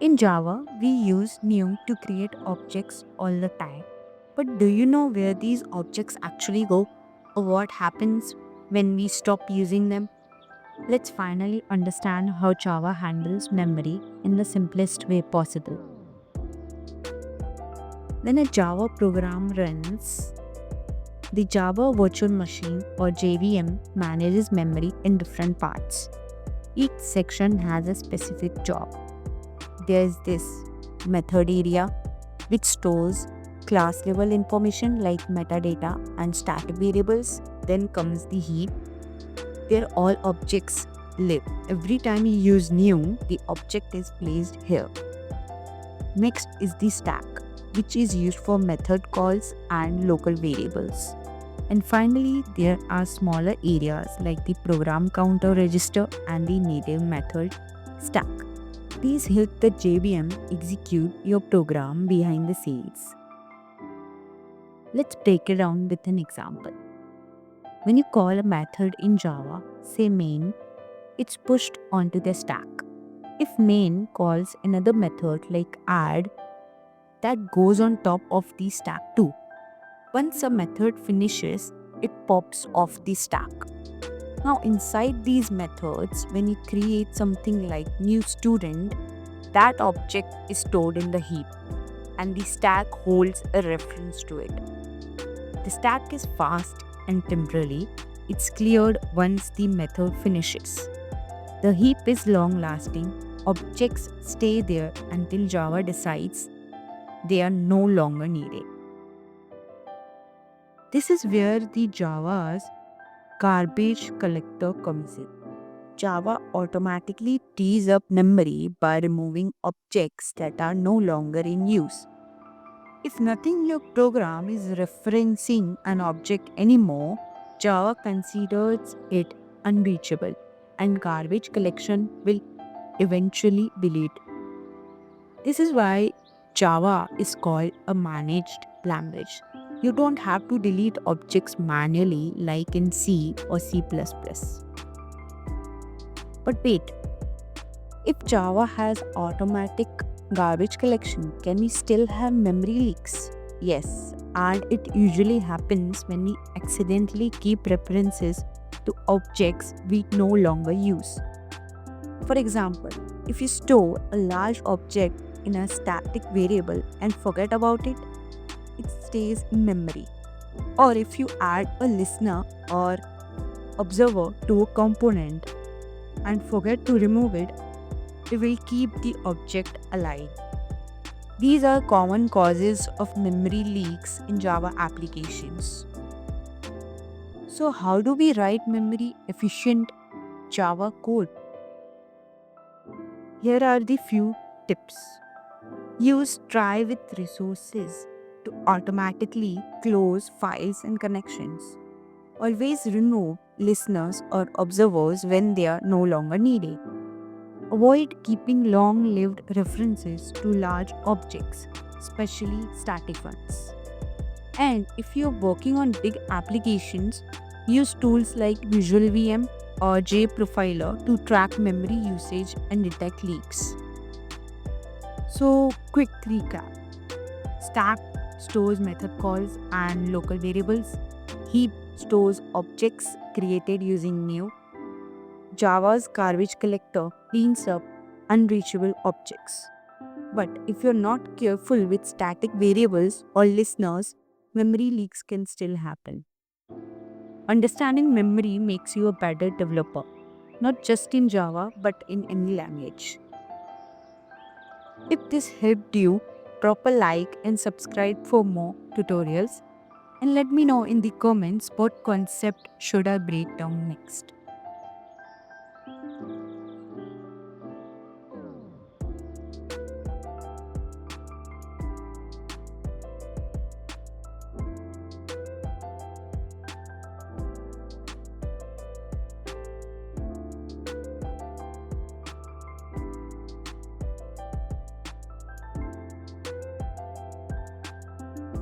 In Java, we use new to create objects all the time. But do you know where these objects actually go or what happens when we stop using them? Let's finally understand how Java handles memory in the simplest way possible. When a Java program runs, the Java Virtual Machine or JVM manages memory in different parts. Each section has a specific job. There's this method area which stores class level information like metadata and static variables. Then comes the heap where all objects live. Every time you use new, the object is placed here. Next is the stack, which is used for method calls and local variables. And finally, there are smaller areas like the program counter register and the native method stack. These help the JVM execute your program behind the scenes. Let's break it down with an example. When you call a method in Java, say main, it's pushed onto the stack. If main calls another method like add, that goes on top of the stack too. Once a method finishes, it pops off the stack. Now inside these methods, when you create something like new student, that object is stored in the heap and the stack holds a reference to it. The stack is fast and temporary. It's cleared once the method finishes. The heap is long lasting. Objects stay there until Java decides they are no longer needed. This is where the Java's garbage collector comes in. Java automatically tees up memory by removing objects that are no longer in use. If nothing in your program is referencing an object anymore, Java considers it unreachable and garbage collection will eventually delete. This is why Java is called a managed language. You don't have to delete objects manually like in C or C++. But wait, if Java has automatic garbage collection, can we still have memory leaks? Yes, and it usually happens when we accidentally keep references to objects we no longer use. For example, if you store a large object in a static variable and forget about it, it stays in memory. Or if you add a listener or observer to a component and forget to remove it, it will keep the object alive. These are common causes of memory leaks in Java applications. So, how do we write memory efficient Java code? Here are the few tips. Use try with resources to automatically close files and connections. Always remove listeners or observers when they are no longer needed. Avoid keeping long lived references to large objects, especially static ones. And if you're working on big applications, use tools like Visual VM or JProfiler to track memory usage and detect leaks. So, quick recap. Stack stores method calls and local variables. Heap stores objects created using new. Java's garbage collector cleans up unreachable objects. But if you're not careful with static variables or listeners, memory leaks can still happen. Understanding memory makes you a better developer, not just in Java but in any language. If this helped you, drop a like and subscribe for more tutorials. And let me know in the comments what concept should I break down next.